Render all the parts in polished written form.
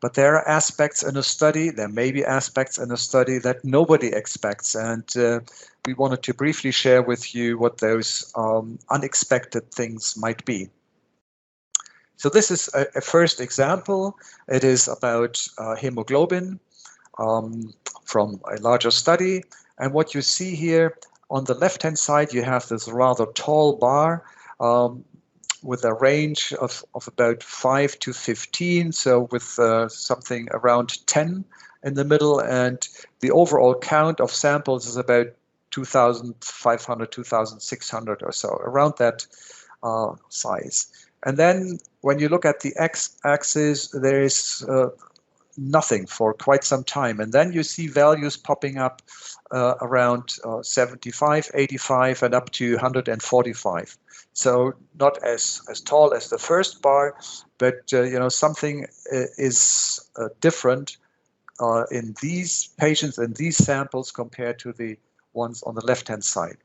But there are aspects in a study, there may be aspects in a study that nobody expects, and we wanted to briefly share with you what those unexpected things might be. So this is a first example. It is about hemoglobin from a larger study. And what you see here on the left-hand side, you have this rather tall bar with a range of about 5 to 15, so with something around 10 in the middle, and the overall count of samples is about 2,500, 2,600 or so, around that size. And then when you look at the x-axis, there is nothing for quite some time, and then you see values popping up around 75, 85, and up to 145. So not as tall as the first bar, but you know, something is different in these patients and these samples compared to the ones on the left-hand side.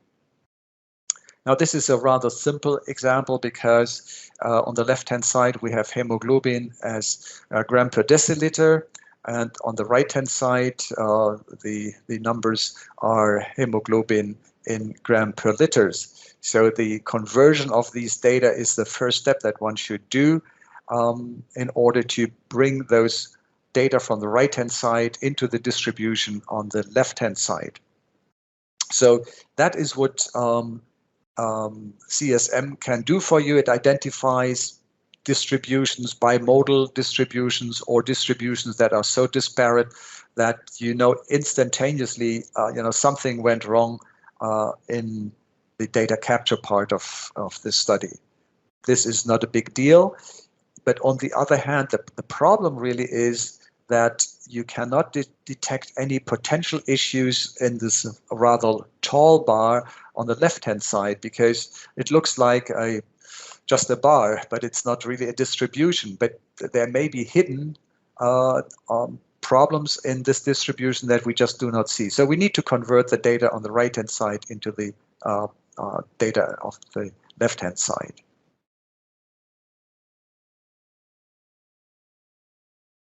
Now this is a rather simple example because on the left-hand side we have hemoglobin as gram per deciliter, and on the right-hand side the numbers are hemoglobin in gram per liters. So the conversion of these data is the first step that one should do in order to bring those data from the right-hand side into the distribution on the left-hand side. So that is what CSM can do for you. It identifies distributions, bimodal distributions, or distributions that are so disparate that you know instantaneously you know, something went wrong in the data capture part of this study. This is not a big deal, but on the other hand, the problem really is that you cannot detect any potential issues in this rather tall bar on the left-hand side, because it looks like just a bar, but it's not really a distribution. But there may be hidden problems in this distribution that we just do not see. So we need to convert the data on the right-hand side into the data of the left-hand side.